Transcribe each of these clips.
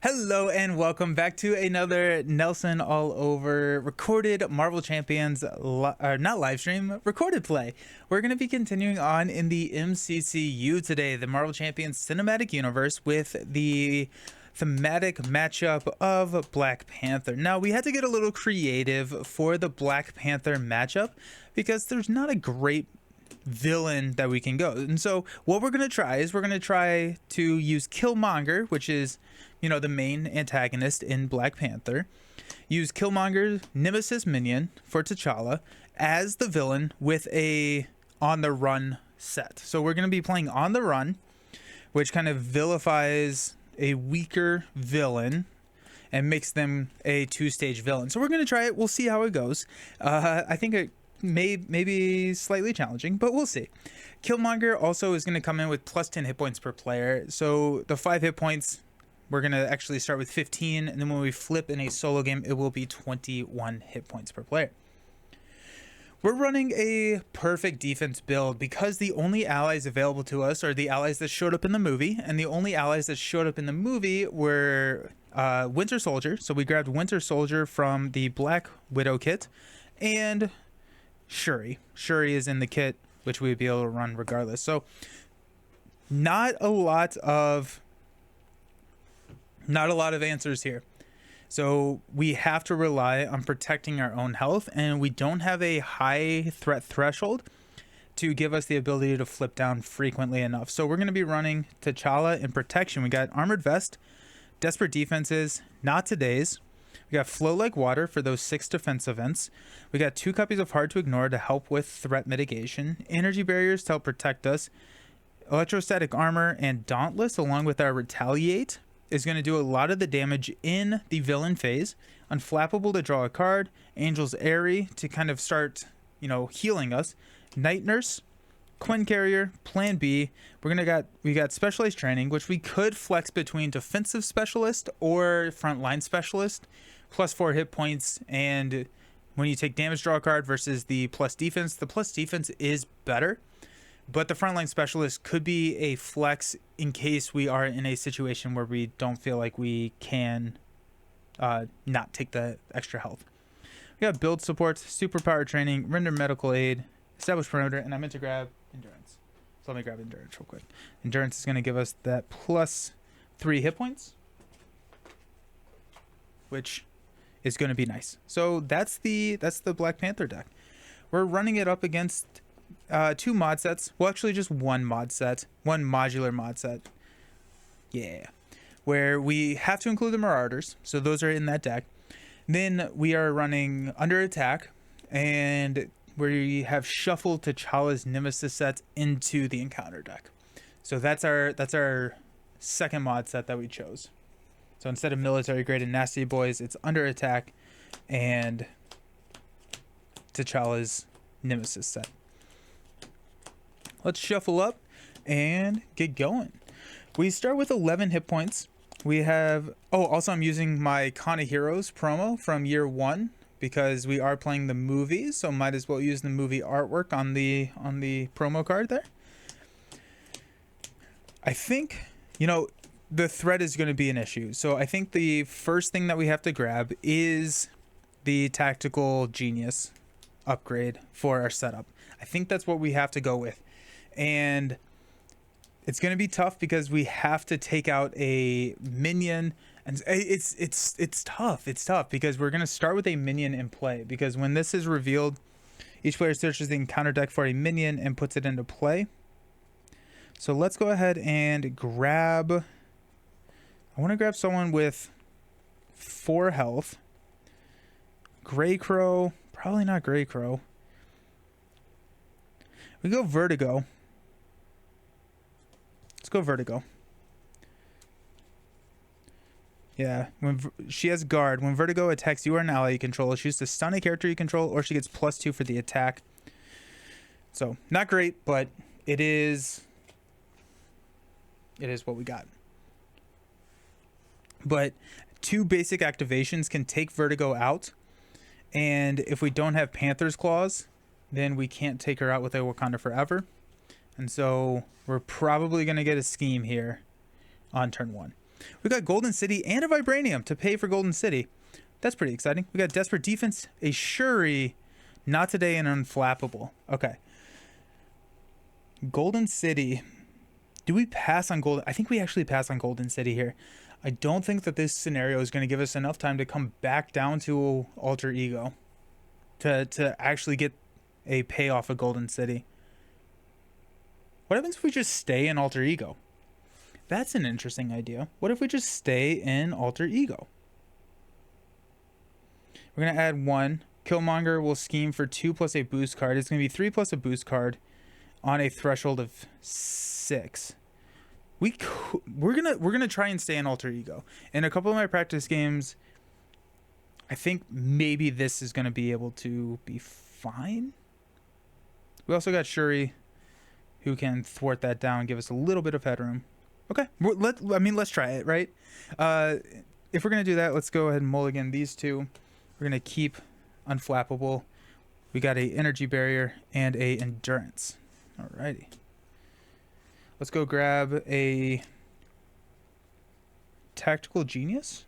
Hello and welcome back to another Nelson all over recorded Marvel Champions not live stream, recorded play. We're going to be continuing on in the MCCU today, the Marvel Champions cinematic universe, with the thematic matchup of Black Panther. Now, we had to get a little creative for the Black Panther matchup because there's not a great villain that we can go. And so what we're going to try is we're going to try to use Killmonger, which is, you know, the main antagonist in Black Panther. Use Killmonger's Nemesis minion for T'Challa as the villain with a on the run set. So we're going to be playing on the run, which kind of vilifies a weaker villain and makes them a two-stage villain. So we're going to try it. We'll see how it goes. I think it maybe slightly challenging, but we'll see. Killmonger also is going to come in with plus 10 hit points per player. So the 5 hit points, we're going to actually start with 15, and then when we flip in a solo game, it will be 21 hit points per player. We're running a perfect defense build because the only allies available to us are the allies that showed up in the movie, and the only allies that showed up in the movie were Winter Soldier. So we grabbed Winter Soldier from the Black Widow kit, and Shuri. Shuri is in the kit, which we'd be able to run regardless. So not a lot of answers here. So we have to rely on protecting our own health, and we don't have a high threat threshold to give us the ability to flip down frequently enough. So we're going to be running T'Challa in protection. We got Armored Vest, Desperate Defenses, Not Today's. We got Flow Like Water for those 6 defense events. We got 2 copies of Hard to Ignore to help with threat mitigation. Energy Barriers to help protect us. Electrostatic Armor and Dauntless, along with our Retaliate, is going to do a lot of the damage in the villain phase. Unflappable to draw a card. Angel's Airy to kind of start, healing us. Night Nurse, Quinn Carrier, Plan B. We got Specialized Training, which we could flex between Defensive Specialist or Frontline Specialist. Plus 4 hit points, and when you take damage, draw a card versus the plus defense is better, but the Frontline Specialist could be a flex in case we are in a situation where we don't feel like we can not take the extra health. We got Build Support, Superpower Training, Render Medical Aid, Establish Perimeter, and I meant to grab Endurance. So let me grab Endurance real quick. Endurance is going to give us that plus 3 hit points, which is going to be nice. So that's the Black Panther deck. We're running it up against 2 mod sets. Well, actually just one modular mod set. Yeah. Where we have to include the Marauders. So those are in that deck. Then we are running Under Attack, and we have shuffled T'Challa's Nemesis sets into the Encounter deck. So that's our second mod set that we chose. So instead of Military Grade and Nasty Boys, it's Under Attack and T'Challa's Nemesis set. Let's shuffle up and get going. We start with 11 hit points. We have... Oh, also I'm using my Con of Heroes promo from year 1 because we are playing the movies, so might as well use the movie artwork on the promo card there. I think, the threat is going to be an issue. So I think the first thing that we have to grab is the Tactical Genius upgrade for our setup. I think that's what we have to go with. And it's going to be tough because we have to take out a minion, and it's tough. It's tough because we're going to start with a minion in play, because when this is revealed, each player searches the encounter deck for a minion and puts it into play. So let's go ahead and grab... I want to grab someone with 4 health. Grey Crow. Probably not Grey Crow. We go Vertigo. Let's go Vertigo. Yeah. She has Guard. When Vertigo attacks you or an ally you control, she uses to stun a character you control, or she gets plus 2 for the attack. So, not great, but it is what we got. But 2 basic activations can take Vertigo out, and if we don't have Panther's Claws, then we can't take her out with a Wakanda Forever. And so we're probably going to get a scheme here on turn 1. We got Golden City and a Vibranium to pay for Golden City. That's pretty exciting. We got Desperate Defense, a Shuri, Not Today, and Unflappable. Okay. Golden City. Do we pass on Golden? I think we actually pass on Golden City here. I don't think that this scenario is going to give us enough time to come back down to Alter Ego to actually get a payoff of Golden City. What happens if we just stay in Alter Ego? That's an interesting idea. What if we just stay in Alter Ego? We're going to add 1. Killmonger will scheme for 2 plus a boost card. It's going to be 3 plus a boost card on a threshold of 6. We're gonna try and stay in Alter Ego. In a couple of my practice games, I think maybe this is gonna be able to be fine. We also got Shuri, who can thwart that down, give us a little bit of headroom. Okay, let's try it, right? If we're gonna do that, let's go ahead and mulligan these two. We're gonna keep Unflappable. We got a energy barrier and a endurance. Alrighty. Let's go grab a Tactical Genius.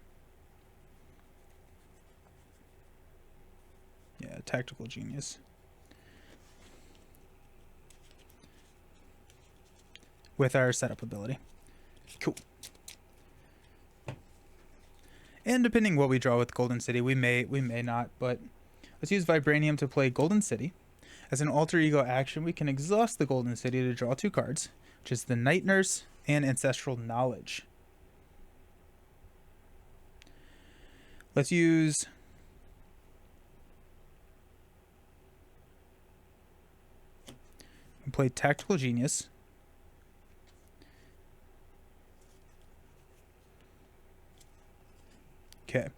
Yeah, Tactical Genius. With our setup ability. Cool. And depending what we draw with Golden City, we may not, but let's use Vibranium to play Golden City. As an Alter Ego action, we can exhaust the Golden City to draw 2 cards, which is the Night Nurse and Ancestral Knowledge. Let's use and play Tactical Genius. Okay,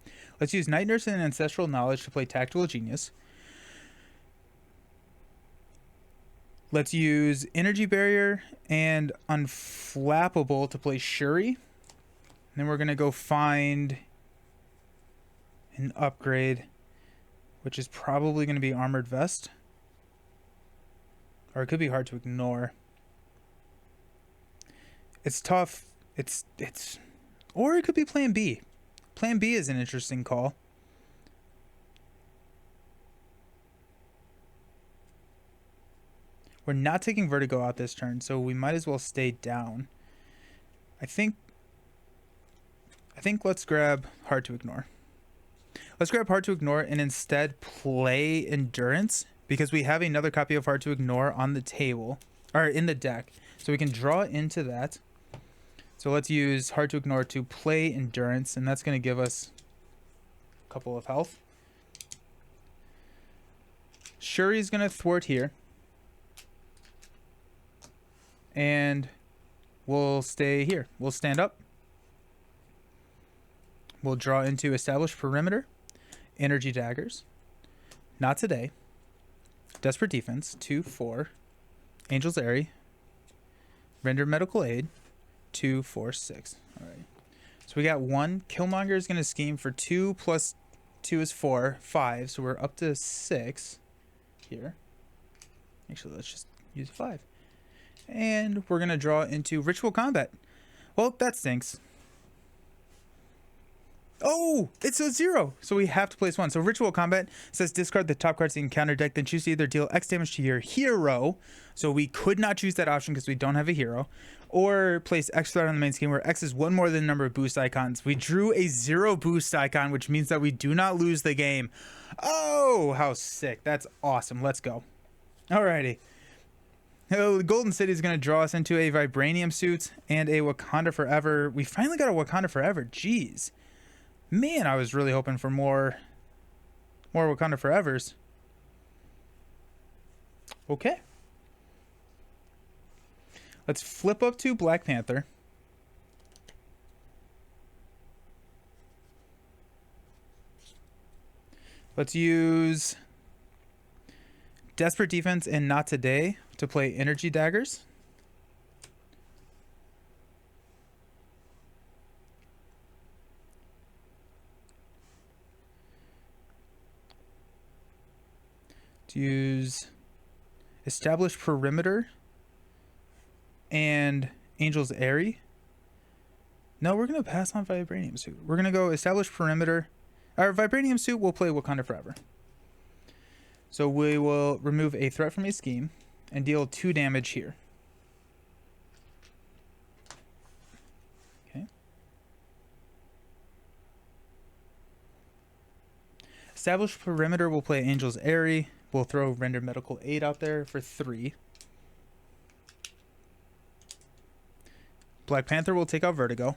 let's use Night Nurse and Ancestral Knowledge to play Tactical Genius. Let's use Energy Barrier and Unflappable to play Shuri. And then we're going to go find an upgrade, which is probably going to be Armored Vest. Or it could be Hard to Ignore. It's tough. Or it could be Plan B. Plan B is an interesting call. We're not taking Vertigo out this turn, so we might as well stay down. I think let's grab Hard to Ignore. Let's grab Hard to Ignore and instead play Endurance, because we have another copy of Hard to Ignore on the table, or in the deck, so we can draw into that. So let's use Hard to Ignore to play Endurance, and that's going to give us a couple of health. Shuri's going to thwart here. And we'll stay here. We'll stand up. We'll draw into Establish Perimeter, Energy Daggers, Not Today, Desperate Defense, 2/4, Angel's Airy, Render Medical Aid, 2/4/6. All right. So we got 1. Killmonger is going to scheme for 2 plus 2 is 4, 5. So we're up to 6 here. Actually, let's just use 5. And we're going to draw into Ritual Combat. Well, that stinks. Oh, it's a 0. So we have to place 1. So Ritual Combat says discard the top cards in the counter deck, then choose to either deal X damage to your hero. So we could not choose that option because we don't have a hero. Or place X threat on the main scheme where X is 1 more than the number of boost icons. We drew a 0 boost icon, which means that we do not lose the game. Oh, how sick. That's awesome. Let's go. Alrighty. Oh, Golden City is going to draw us into a Vibranium suit and a Wakanda Forever. We finally got a Wakanda Forever. Jeez. Man, I was really hoping for more Wakanda Forevers. Okay. Let's flip up to Black Panther. Let's use Desperate Defense and Not Today to play Energy Daggers. To use Establish Perimeter and Angel's Airy No, we're going to pass on Vibranium Suit. We're going to go establish perimeter. Our Vibranium Suit will play Wakanda Forever. So we will remove a threat from a scheme and deal 2 damage here. Okay. Establish perimeter will play Angel's Airy. We'll throw render medical aid out there for 3. Black Panther will take out Vertigo.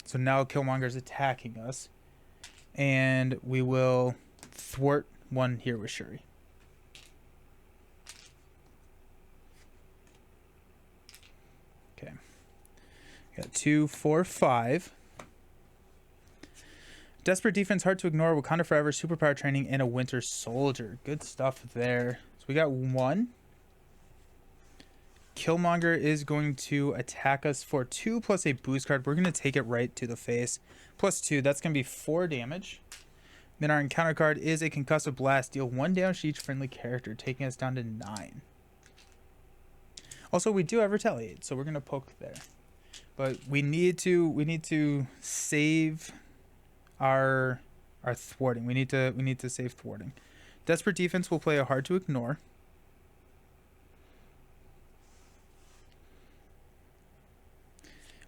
So now Killmonger's attacking us. And we will thwart 1 here with Shuri. Okay. Got 2, 4, 5. Desperate defense, hard to ignore, Wakanda Forever, superpower training, and a Winter Soldier. Good stuff there. So we got 1. Killmonger is going to attack us for 2 plus a boost card. We're going to take it right to the face. Plus 2, that's going to be 4 damage. Then our encounter card is a concussive blast. Deal 1 damage to each friendly character, taking us down to 9. Also, we do have retaliate, so we're going to poke there. But we need to save our thwarting. We need to save thwarting. Desperate defense will play a hard to ignore.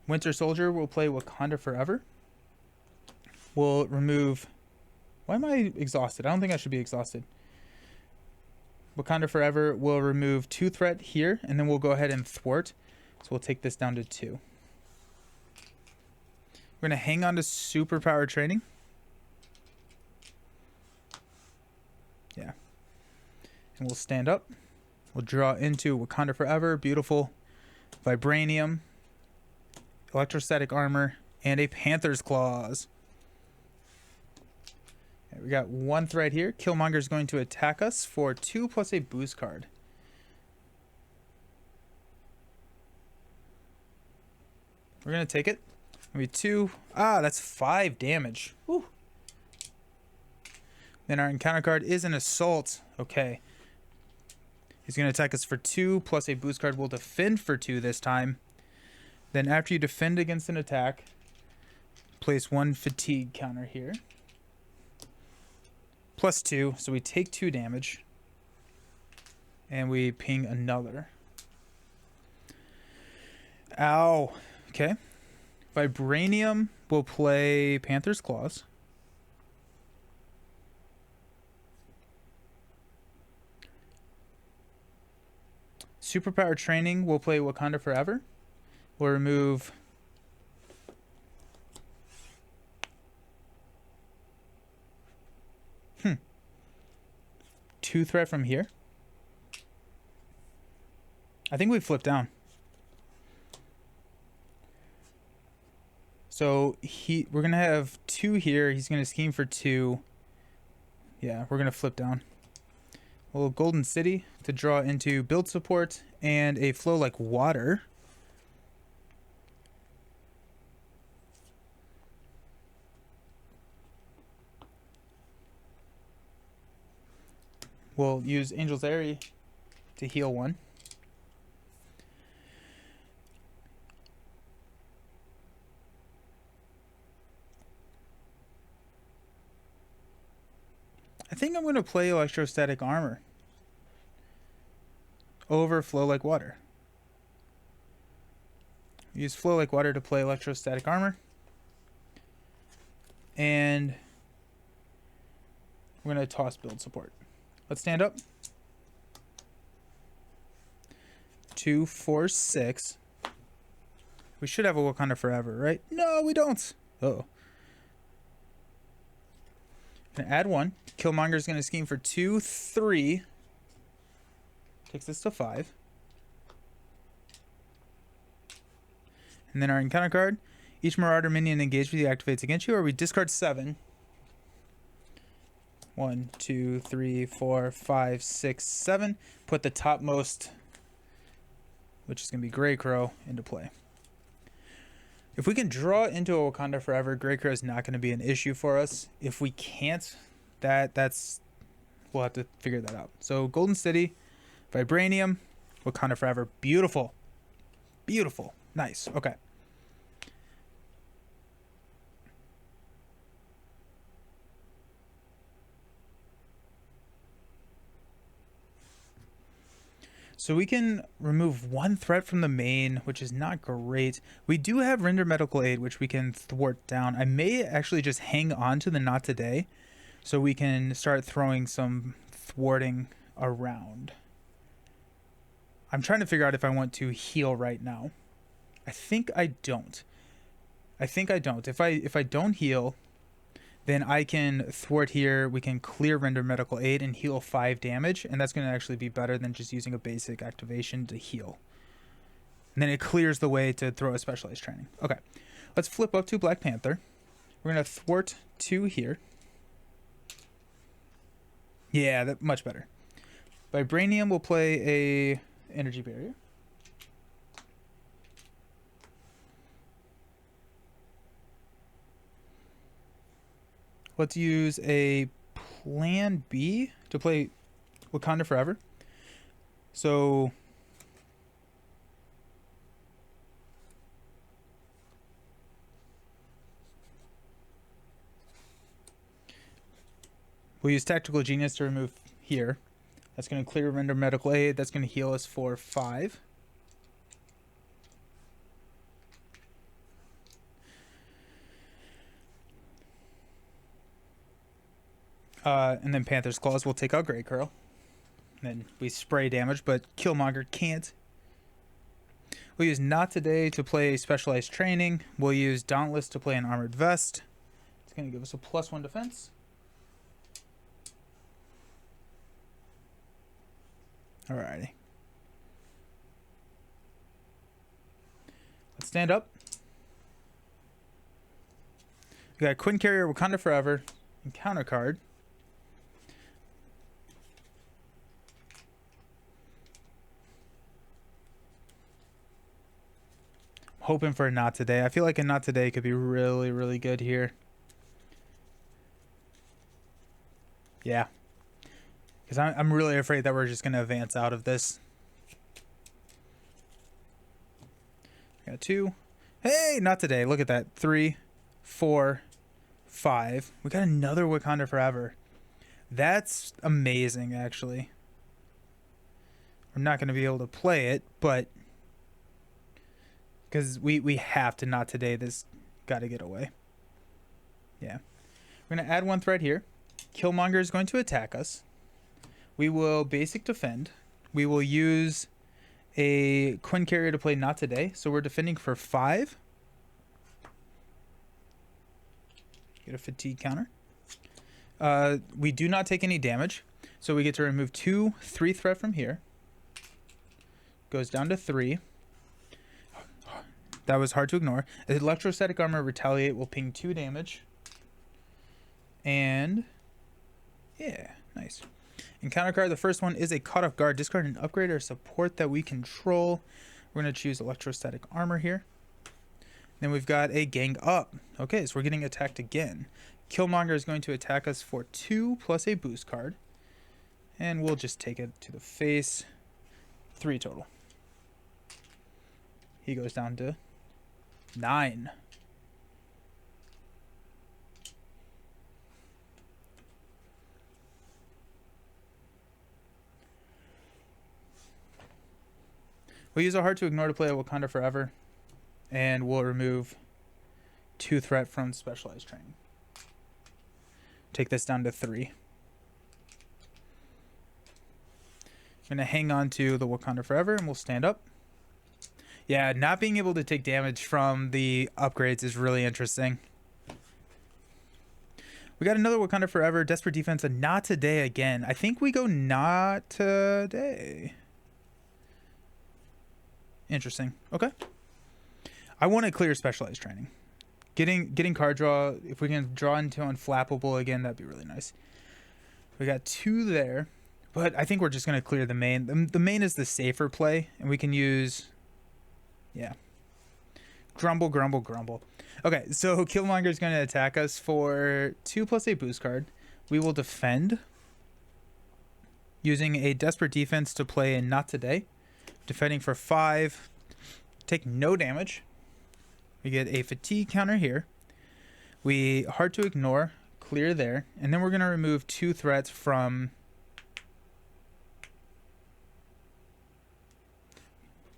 Winter Soldier will play Wakanda Forever. We'll remove... Why am I exhausted? I don't think I should be exhausted. Wakanda Forever will remove 2 threat here, and then we'll go ahead and thwart. So we'll take this down to 2. We're going to hang on to superpower training. Yeah. And we'll stand up. We'll draw into Wakanda Forever. Beautiful. Vibranium. Electrostatic armor. And a Panther's Claws. Okay, we got 1 threat here. Killmonger is going to attack us for 2 plus a boost card. We're going to take it. Maybe 2. Ah, that's 5 damage. Whew. Then our encounter card is an assault. Okay. He's going to attack us for 2 plus a boost card. We'll defend for 2 this time. Then after you defend against an attack, place 1 fatigue counter here. Plus 2, so we take 2 damage. And we ping another. Ow. Okay. Vibranium will play Panther's Claws. Superpower Training will play Wakanda Forever. We'll remove... 2 threat from here. I think we flipped down. So we're gonna have 2 here. He's gonna scheme for 2. Yeah, we're gonna flip down. Well, Golden City to draw into build support and a flow like water. We'll use Angel's Airy to heal 1. I think I'm going to play Electrostatic Armor over Flow Like Water. Use Flow Like Water to play Electrostatic Armor. And we're going to toss build support. Let's stand up. 2, 4, 6. We should have a Wakanda Forever, right? No, we don't. Uh-oh. Gonna add 1. Killmonger's gonna scheme for 2, 3. Takes this to 5. And then our encounter card. Each Marauder minion engaged with you activates against you, or we discard 7. 1, 2, 3, 4, 5, 6, 7. Put the topmost, which is going to be Grey Crow, into play. If we can draw into a Wakanda Forever, Grey Crow is not going to be an issue for us. If we can't, that's we'll have to figure that out. So Golden City, Vibranium, Wakanda Forever. Beautiful. Beautiful. Nice. Okay. So we can remove one threat from the main, which is not great. We do have render medical aid, which we can thwart down. I may actually just hang on to the not today so we can start throwing some thwarting around. I'm trying to figure out if I want to heal right now. I think I don't. If I don't heal, then I can thwart here. We can clear render medical aid and heal 5 damage, and that's going to actually be better than just using a basic activation to heal. And then it clears the way to throw a specialized training. Okay, let's flip up to Black Panther. We're going to thwart 2 here. Yeah, that much better. Vibranium will play a energy barrier. Let's use a plan B to play Wakanda Forever. So we'll use Tactical Genius to remove here. That's going to clear render medical aid. That's going to heal us for 5. And then Panther's Claws will take out Grey Curl. And then we spray damage, but Killmonger can't. We'll use Not Today to play a specialized training. We'll use Dauntless to play an armored vest. It's going to give us a +1 defense. Alrighty. Let's stand up. We got Quinn Carrier, Wakanda Forever, and counter card. Hoping for a Not Today. I feel like a Not Today could be really, really good here. Yeah. Because I'm really afraid that we're just going to advance out of this. Got 2. Hey, Not Today. Look at that. 3, 4, 5. We got another Wakanda Forever. That's amazing, actually. We're not going to be able to play it, but because we have to Not Today. This got to get away. Yeah. We're going to add 1 threat here. Killmonger is going to attack us. We will basic defend. We will use a Quinn Carrier to play Not Today. So we're defending for 5. Get a fatigue counter. We do not take any damage. So we get to remove 2 3 threat from here. Goes down to 3. That was hard to ignore. Electrostatic Armor Retaliate will ping 2 damage. And yeah, nice. In counter card, the first one is a Caught Off Guard. Discard an upgrade or support that we control. We're going to choose Electrostatic Armor here. Then we've got a Gang Up. Okay, so we're getting attacked again. Killmonger is going to attack us for 2 plus a boost card. And we'll just take it to the face. 3 total. He goes down to 9. We'll use a Hard to Ignore to play a Wakanda Forever. And we'll remove 2 threat from Specialized Training. Take this down to 3. I'm going to hang on to the Wakanda Forever and we'll stand up. Yeah, not being able to take damage from the upgrades is really interesting. We got another Wakanda Forever, Desperate Defense, and Not Today again. I think we go Not Today. Interesting. Okay. I want to clear Specialized Training. Getting card draw, if we can draw into Unflappable again, that'd be really nice. We got 2 there, but I think we're just going to clear the main. The main is the safer play, and we can use... Yeah. Grumble, grumble, grumble. Okay, so Killmonger is going to attack us for 2 plus a boost card. We will defend using a Desperate Defense to play in Not Today. Defending for 5. Take no damage. We get a fatigue counter here. We Hard to Ignore, clear there. And then we're going to remove 2 threats from...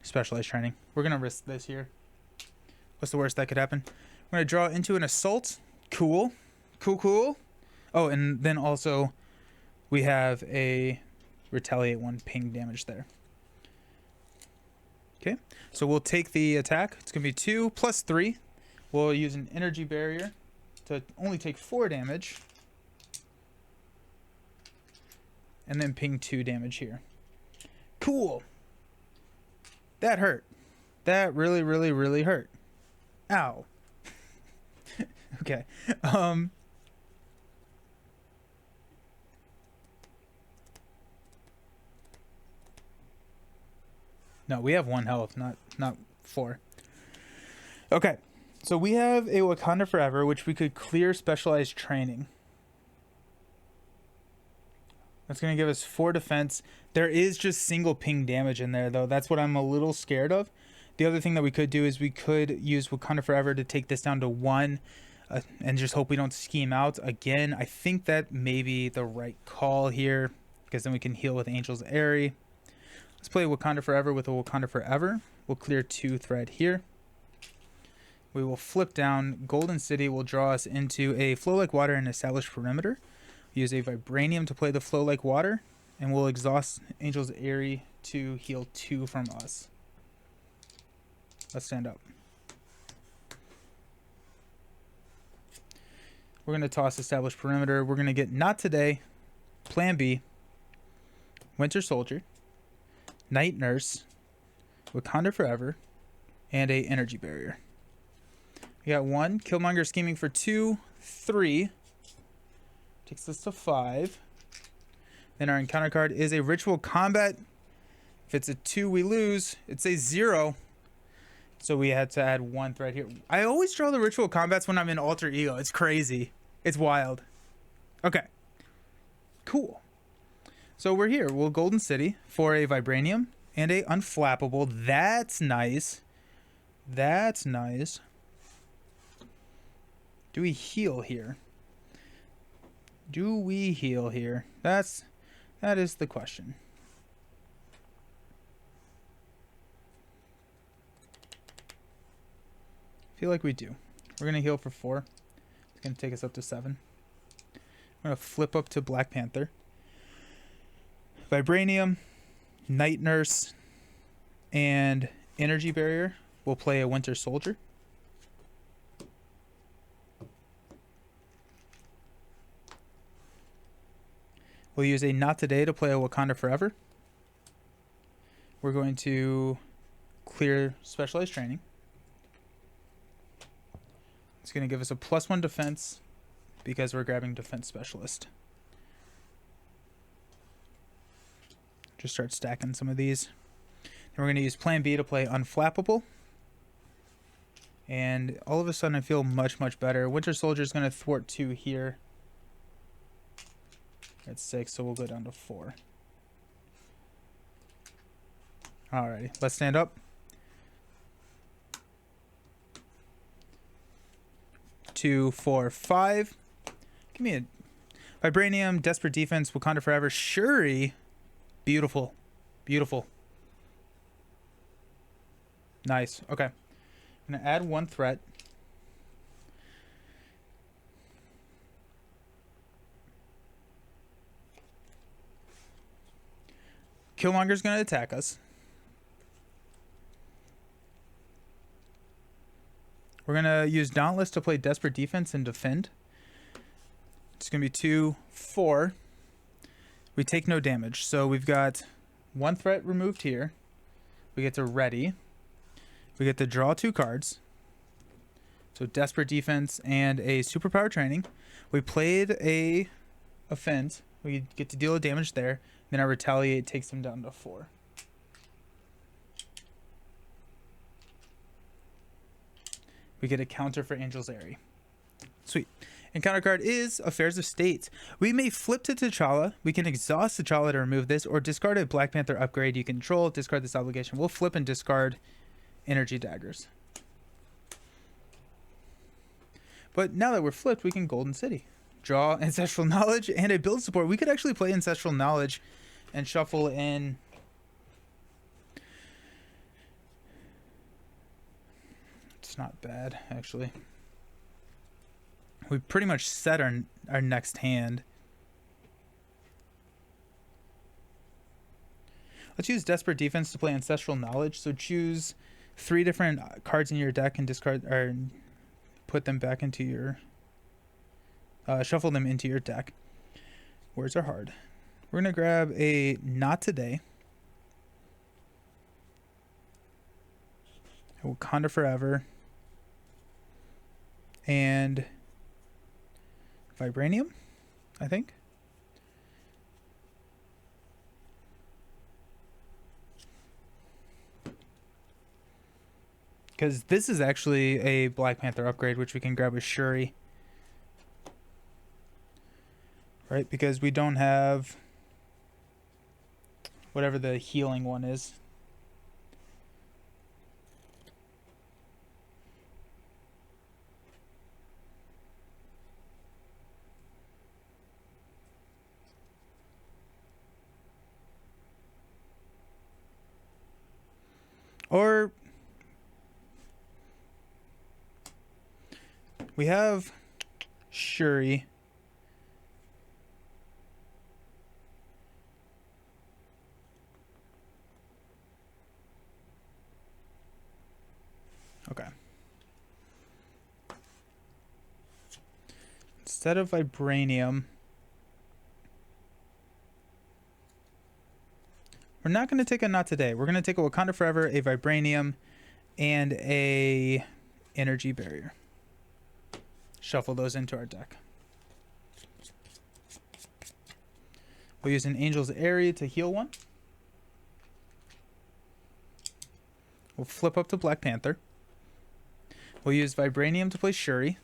specialized training. We're going to risk this here. What's the worst that could happen? We're going to draw into an assault. Cool. Cool. Oh, and then also we have a retaliate 1 ping damage there. Okay, so we'll take the attack. It's going to be 2 plus 3. We'll use an energy barrier to only take 4 damage. And then ping 2 damage here. Cool. That hurt. That really, really, really hurt. Ow. Okay. No, we have 1 health, not 4. Okay. So we have a Wakanda Forever, which we could clear specialized training. That's going to give us 4 defense. There is just single ping damage in there, though. That's what I'm a little scared of. The other thing that we could do is we could use Wakanda Forever to take this down to 1 and just hope we don't scheme out. Again, I think that may be the right call here because then we can heal with Angel's Airy. Let's play Wakanda Forever with a Wakanda Forever. We'll clear 2 thread here. We will flip down. Golden City will draw us into a Flow Like Water and Established Perimeter. Use a Vibranium to play the Flow Like Water, and we'll exhaust Angel's Airy to heal 2 from us. Let's stand up. We're going to toss Established Perimeter. We're going to get Not Today, Plan B, Winter Soldier, Night Nurse, Wakanda Forever, and a Energy Barrier. We got 1. Killmonger scheming for 2, 3. Takes us to 5. Then our encounter card is a Ritual Combat. If it's a 2, we lose. It's a 0. So we had to add 1 thread here. I always draw the Ritual Combats when I'm in Alter Ego. It's crazy. It's wild. Okay. Cool. So we're here. We'll Golden City for a Vibranium and a Unflappable. That's nice. That's nice. Do we heal here? Do we heal here? That is the question. I feel like we do. We're going to heal for 4. It's going to take us up to 7. We're going to flip up to Black Panther. Vibranium, Night Nurse, and Energy Barrier. We'll play a Winter Soldier. We'll use a Not Today to play a Wakanda Forever. We're going to clear Specialized Training. It's going to give us a +1 defense because we're grabbing Defense Specialist. Just start stacking some of these. Then we're going to use Plan B to play Unflappable. And all of a sudden I feel much, much better. Winter Soldier is going to thwart 2 here. At 6, so we'll go down to 4. Alrighty, let's stand up. 2, 4, 5. Give me a Vibranium, Desperate Defense, Wakanda Forever, Shuri. Beautiful. Beautiful. Nice. Okay. I'm going to add 1 threat. Killmonger's going to attack us. We're going to use Dauntless to play Desperate Defense and defend. It's going to be 2, 4. We take no damage. So we've got 1 threat removed here. We get to ready. We get to draw 2 cards. So Desperate Defense and a Superpower Training. We played a Offend. We get to deal a damage there. Then our Retaliate takes him down to 4. We get a counter for Angel's Airy. Sweet. Encounter card is Affairs of State. We may flip to T'Challa. We can exhaust T'Challa to remove this, or discard a Black Panther upgrade you control. Discard this obligation. We'll flip and discard Energy Daggers. But now that we're flipped, we can Golden City. Draw Ancestral Knowledge and a build support. We could actually play Ancestral Knowledge and shuffle in not bad, actually. We pretty much set our next hand. Let's use Desperate Defense to play Ancestral Knowledge. So choose 3 different cards in your deck and discard or put them back into your shuffle them into your deck. Words are hard. We're gonna grab a Not Today, Wakanda Forever, and Vibranium, I think. Because this is actually a Black Panther upgrade, which we can grab with Shuri. Right? Because we don't have whatever the healing one is. Or we have Shuri. Okay. Instead of Vibranium, we're not going to take a Not Today. We're going to take a Wakanda Forever, a Vibranium, and a Energy Barrier. Shuffle those into our deck. We'll use an Angel's Area to heal 1. We'll flip up to Black Panther. We'll use Vibranium to play Shuri.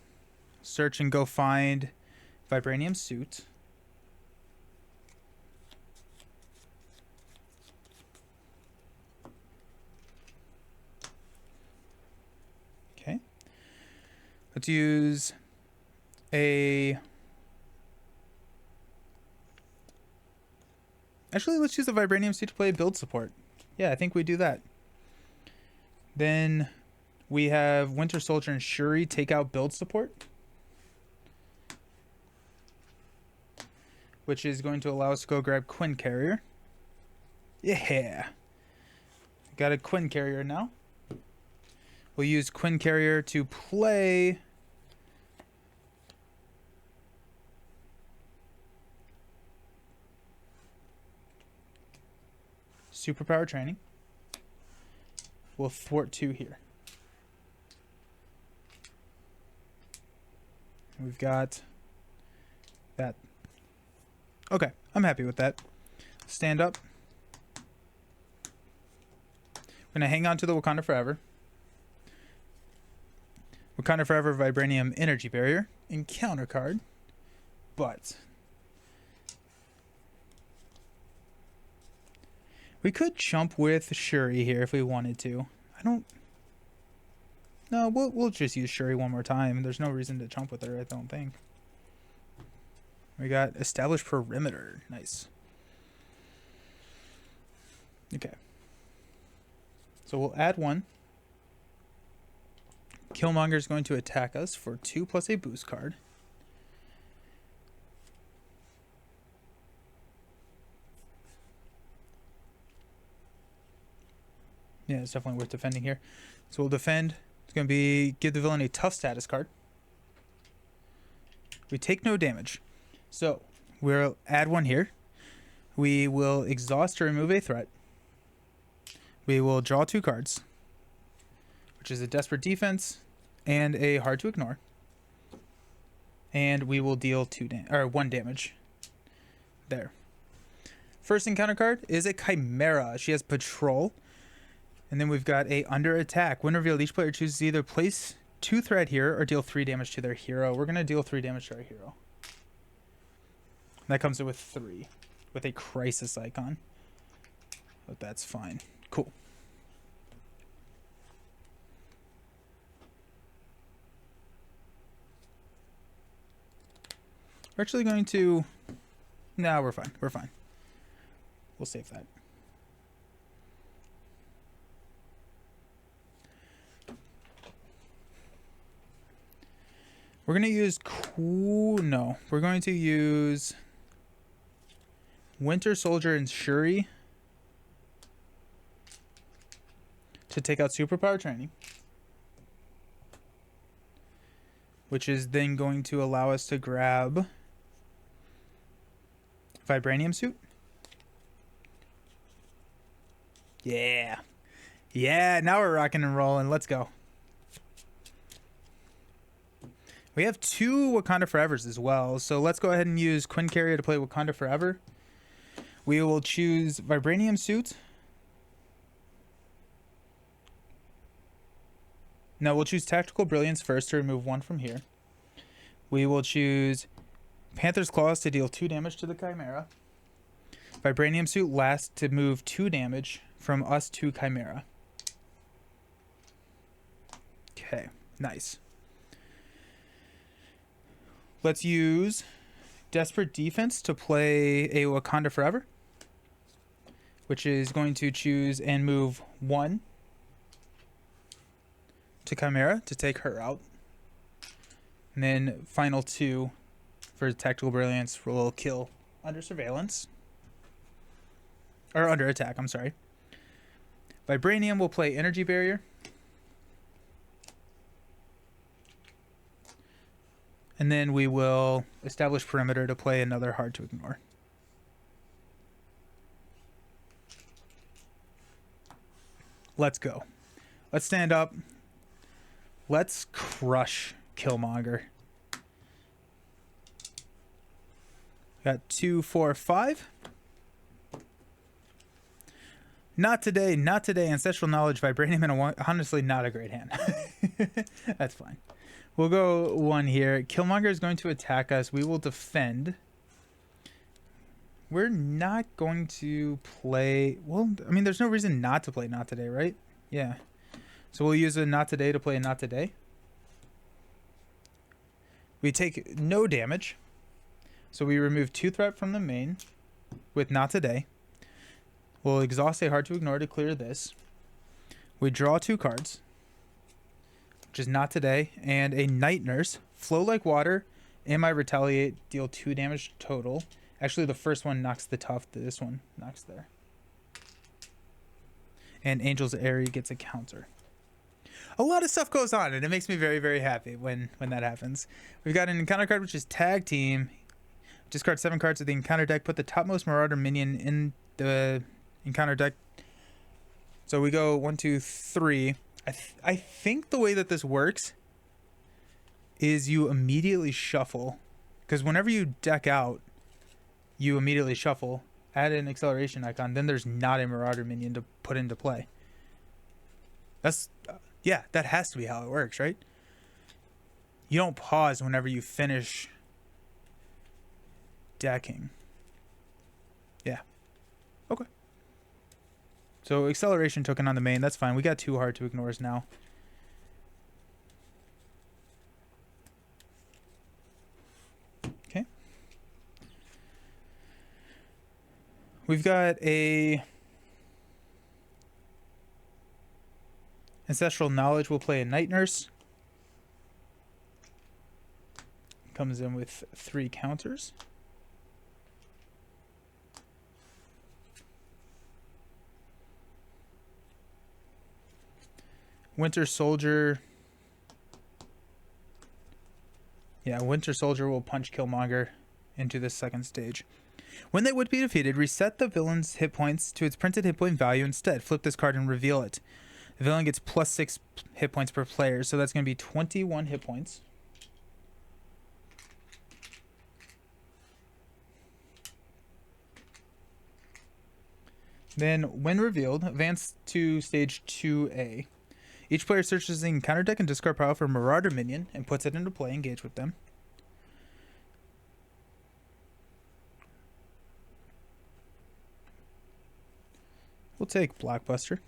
Search and go find Vibranium suit. Okay. Let's use a... Actually, let's use a Vibranium suit to play build support. Yeah, I think we do that. Then we have Winter Soldier and Shuri take out build support, which is going to allow us to go grab Quinn Carrier. Yeah. Got a Quinn Carrier now. We'll use Quinn Carrier to play Superpower Training. We'll thwart 2 here. We've got that. Okay, I'm happy with that. Stand up. We're going to hang on to the Wakanda Forever. Wakanda Forever, Vibranium, Energy Barrier, and counter card. But we could chump with Shuri here if we wanted to. No, we'll just use Shuri one more time. There's no reason to chump with her, I don't think. We got Established Perimeter. Nice. Okay. So we'll add 1. Killmonger is going to attack us for 2 plus a boost card. Yeah, it's definitely worth defending here. So we'll defend. It's going to be give the villain a tough status card. We take no damage. So we'll add 1 here. We will exhaust to remove a threat. We will draw 2 cards, which is a Desperate Defense and a Hard to Ignore. And we will deal 1 damage. There. First encounter card is a Chimera. She has Patrol. And then we've got a Under Attack. When revealed, each player chooses to either place 2 threat here or deal 3 damage to their hero. We're going to deal 3 damage to our hero. That comes in with 3. With a Crisis icon. But that's fine. Cool. We're actually going to... No, we're fine. We're fine. We'll save that. We're going to use no. We're going to use Winter Soldier and Shuri to take out Superpower Training, which is then going to allow us to grab Vibranium Suit. Yeah. Yeah, now we're rocking and rolling. Let's go. We have 2 Wakanda Forevers as well, so let's go ahead and use Quinn Carrier to play Wakanda Forever. We will choose Vibranium Suit. No, we'll choose Tactical Brilliance first to remove 1 from here. We will choose Panther's Claws to deal 2 damage to the Chimera. Vibranium Suit last to move 2 damage from us to Chimera. Okay, nice. Let's use Desperate Defense to play a Wakanda Forever, which is going to choose and move 1 to Chimera to take her out. And then final 2 for Tactical Brilliance will kill under surveillance. Or under attack, I'm sorry. Vibranium will play Energy Barrier. And then we will establish Perimeter to play another Hard to Ignore. Let's go. Let's stand up. Let's crush Killmonger. Got 2, 4, 5. Not today, not today. Ancestral Knowledge, Vibranium, and honestly not a great hand. That's fine. We'll go 1 here. Killmonger is going to attack us. We will defend. We're not going to play... Well, I mean, there's no reason not to play Not Today, right? Yeah. So we'll use a Not Today to play a Not Today. We take no damage. So we remove 2 threat from the main with Not Today. We'll exhaust a Hard to Ignore to clear this. We draw 2 cards, which is Not Today, and a Night Nurse. Flow Like Water, and my Retaliate, deal 2 damage total. Actually, the first one knocks the tough. This one knocks there. And Angel's Airy gets a counter. A lot of stuff goes on, and it makes me very, very happy when that happens. We've got an encounter card, which is Tag Team. Discard 7 cards of the encounter deck. Put the topmost Marauder minion in the encounter deck. So we go 1, 2, 3. I think the way that this works is you immediately shuffle, because whenever you deck out, you immediately shuffle, add an acceleration icon, then there's not a Marauder minion to put into play. That's yeah, that has to be how it works, right? You don't pause whenever you finish decking. Yeah. Okay. So acceleration token on the main, that's fine. We got 2 Hard to Ignores now. Okay. We've got a Ancestral Knowledge. We'll play a Night Nurse. Comes in with 3 counters. Winter Soldier. Yeah, Winter Soldier will punch Killmonger into the second stage. When they would be defeated, reset the villain's hit points to its printed hit point value instead. Flip this card and reveal it. The villain gets plus 6 hit points per player, so that's going to be 21 hit points. Then, when revealed, advance to stage 2A. Each player searches the encounter deck and discard pile for a Marauder minion and puts it into play. Engage with them. We'll take Blockbuster.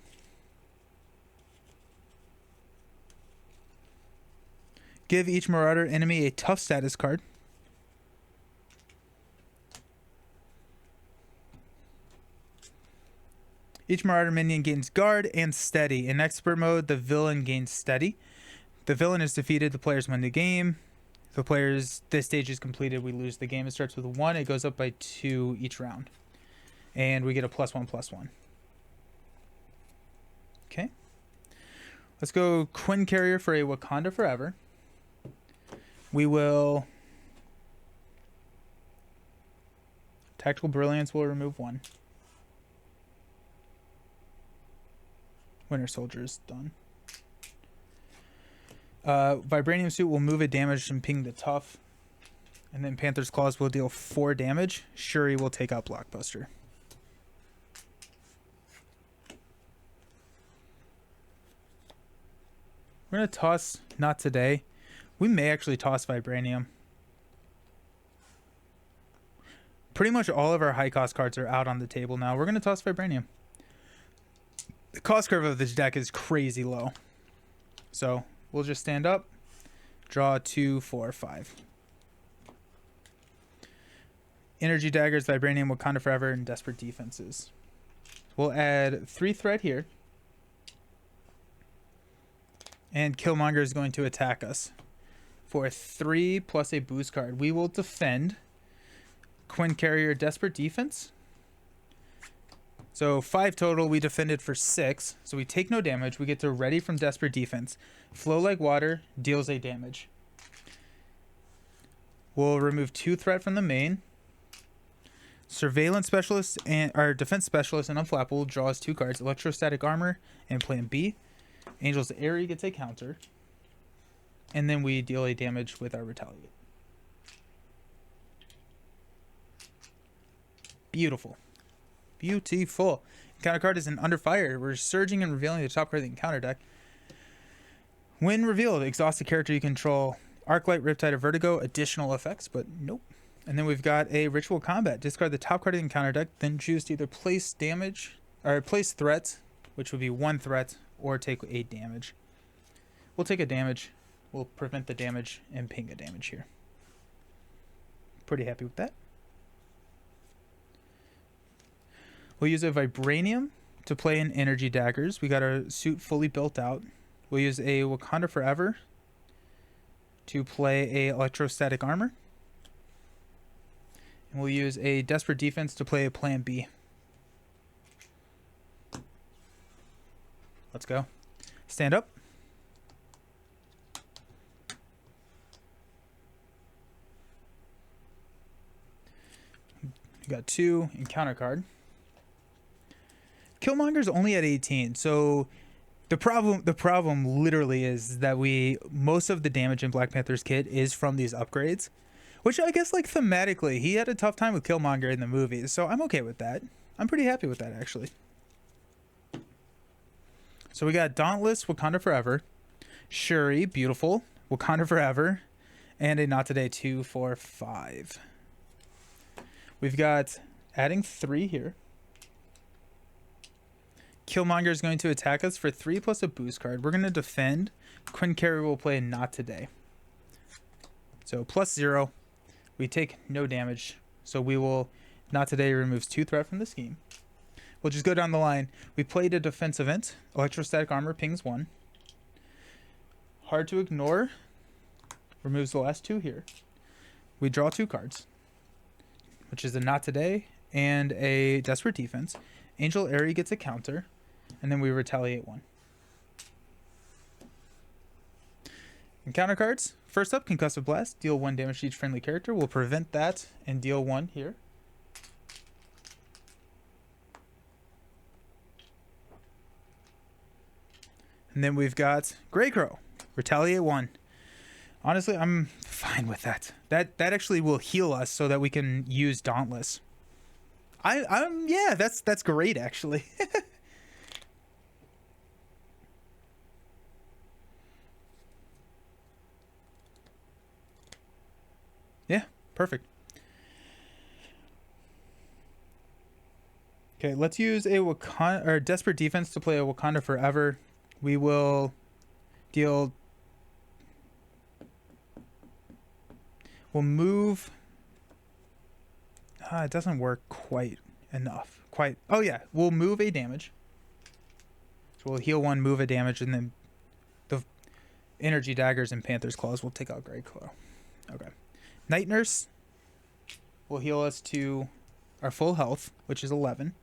Give each Marauder enemy a tough status card. Each Marauder minion gains Guard and Steady. In Expert mode, the villain gains Steady. The villain is defeated, the players win the game. the this stage is completed, we lose the game. It starts with 1. It goes up by 2 each round. And we get a +1/+1. Okay. Let's go Quinn Carrier for a Wakanda Forever. We will... Tactical Brilliance will remove 1. Winter Soldier is done. Vibranium Suit will move a damage and ping the tough. And then Panther's Claws will deal 4 damage. Shuri will take out Blockbuster. We're going to toss Not Today. We may actually toss Vibranium. Pretty much all of our high cost cards are out on the table now. We're going to toss Vibranium. The cost curve of this deck is crazy low. So we'll just stand up, draw 2, 4, 5. Energy Daggers, Vibranium, Wakanda Forever, and Desperate Defenses. We'll add 3 threat here. And Killmonger is going to attack us for 3 plus a boost card. We will defend. Quinn Carrier, Desperate Defense. So 5 total. We defended for 6. So we take no damage. We get to ready from Desperate Defense. Flow Like Water deals a damage. We'll remove 2 threat from the main. Surveillance Specialist and our Defense Specialist and Unflappable draws 2 cards. Electrostatic Armor and Plan B. Angel's Airy gets a counter. And then we deal a damage with our Retaliate. Beautiful. Beautiful. Encounter card is an Under Fire. We're surging and revealing the top card of the encounter deck. When revealed, exhaust the character you control. Arclight, Riptide, or Vertigo. Additional effects, but nope. And then we've got a Ritual Combat. Discard the top card of the encounter deck, then choose to either place damage or place threat, which would be 1 threat, or take 8 damage. We'll take a damage. We'll prevent the damage and ping a damage here. Pretty happy with that. We'll use a Vibranium to play in Energy Daggers. We got our suit fully built out. We'll use a Wakanda Forever to play a Electrostatic Armor. And we'll use a Desperate Defense to play a Plan B. Let's go. Stand up. We got 2 encounter card. Killmonger's only at 18, so the problem literally is that most of the damage in Black Panther's kit is from these upgrades, which I guess like thematically he had a tough time with Killmonger in the movies, so I'm okay with that. I'm pretty happy with that actually. So we got Dauntless, Wakanda Forever, Shuri, beautiful, Wakanda Forever, and a Not Today 2, 4, 5. We've got adding 3 here. Killmonger is going to attack us for 3 plus a boost card. We're going to defend. Quinn Carrier will play Not Today. So +0. We take no damage. So we will... Not Today removes 2 threat from the scheme. We'll just go down the line. We played a defense event. Electrostatic Armor pings 1. Hard to Ignore removes the last 2 here. We draw 2 cards, which is a Not Today and a Desperate Defense. Angel Airy gets a counter, and then we retaliate 1. Encounter cards. First up, Concussive Blast. Deal 1 damage to each friendly character. We'll prevent that and deal 1 here. And then we've got Greycrow. Retaliate 1. Honestly, I'm fine with that. That actually will heal us so that we can use Dauntless. Yeah, that's great actually. Yeah, perfect. Okay, let's use a Wakanda or Desperate Defense to play a Wakanda Forever. We will deal. We'll move. It doesn't work quite enough. Oh yeah, we'll move a damage. So we'll heal 1, move a damage, and then the Energy Daggers and Panther's Claws will take out Greycrow. Okay. Night Nurse will heal us to our full health, which is 11.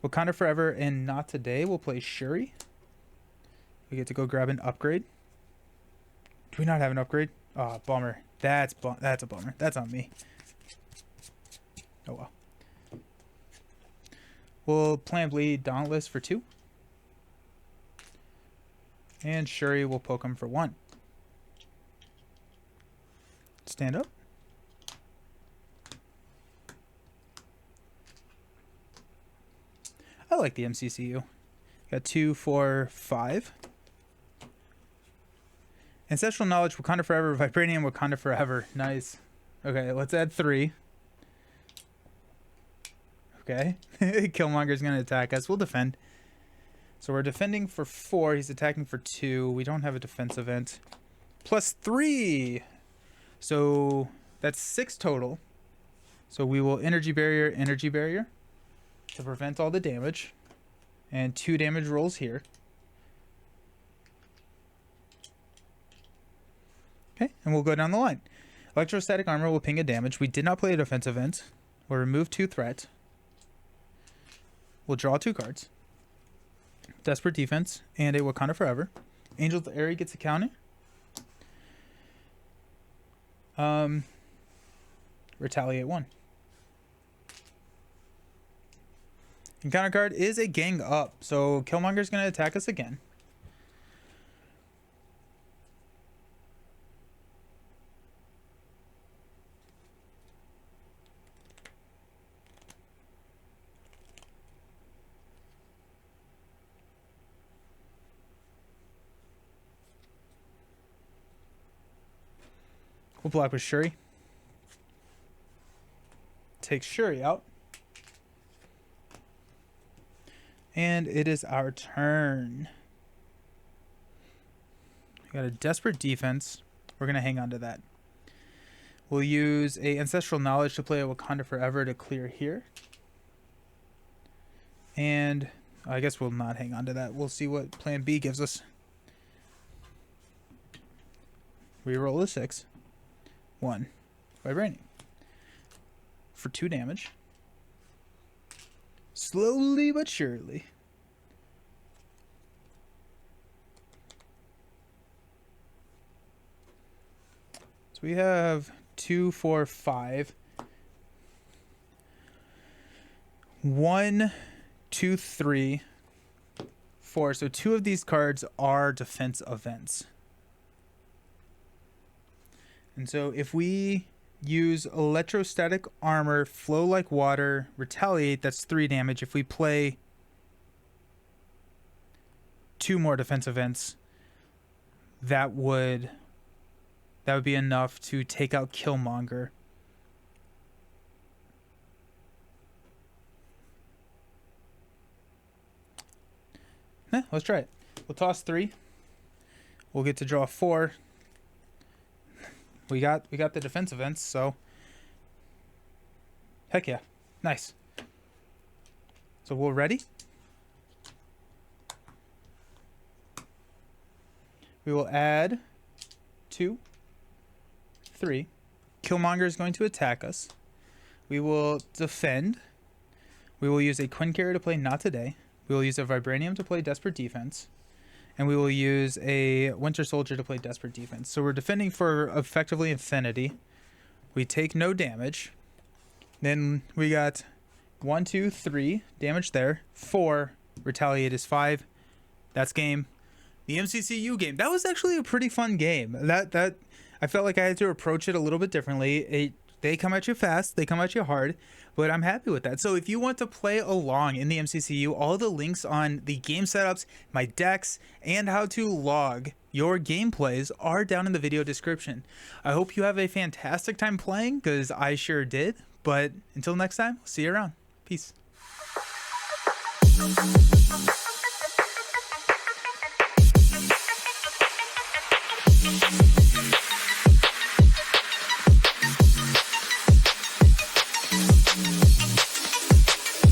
Wakanda Forever and Not Today will play Shuri. We get to go grab an upgrade. Do we not have an upgrade? Oh, bummer. That's a bummer. That's on me. Oh well. We'll Plan Bleed Dauntless for 2. And Shuri will poke him for 1. Stand up. I like the MCCU. Got 2, 4, 5. Ancestral Knowledge, Wakanda Forever, Vibranium, Wakanda Forever. Nice. Okay, let's add 3. Okay. Killmonger's going to attack us. We'll defend. So we're defending for 4. He's attacking for 2. We don't have a defense event. Plus 3. So that's 6 total. So we will energy barrier to prevent all the damage. And 2 damage rolls here. Okay, and we'll go down the line. Electrostatic Armor will ping a damage. We did not play a defense event. We'll remove 2 threat. We'll draw 2 cards. Desperate Defense and a Wakanda Forever. Angel of the Aerie gets a counter. Retaliate 1. Encounter card is a Gang Up, so Killmonger's going to attack us again. We'll block with Shuri. Take Shuri out. And it is our turn. We got a Desperate Defense. We're going to hang on to that. We'll use a Ancestral Knowledge to play a Wakanda Forever to clear here. And I guess we'll not hang on to that. We'll see what Plan B gives us. Reroll a 6. 1. Vibranium. For 2 damage. Slowly but surely. So we have 2, 4, 5. 1, 2, 3, 4. So 2 of these cards are defense events. And so if we use Electrostatic Armor, Flow Like Water, Retaliate, that's 3 damage. If we play 2 more defense events, that would be enough to take out Killmonger. Let's try it. We'll toss 3. We'll get to draw 4. We got the defense events, so heck yeah. Nice. So we're ready. We will add 2, 3. Killmonger is going to attack us. We will defend. We will use a Quinn Carrier to play Not Today. We will use a Vibranium to play Desperate Defense. And we will use a Winter Soldier to play Desperate Defense. So we're defending for effectively infinity. We take no damage. Then we got 1, 2, 3 damage there. 4. Retaliate is 5. That's game. The MCCU game. That was actually a pretty fun game. That I felt like I had to approach it a little bit differently. They come at you fast. They come at you hard. But I'm happy with that. So if you want to play along in the MCCU, all the links on the game setups, my decks, and how to log your gameplays are down in the video description. I hope you have a fantastic time playing, because I sure did. But until next time, see you around. Peace.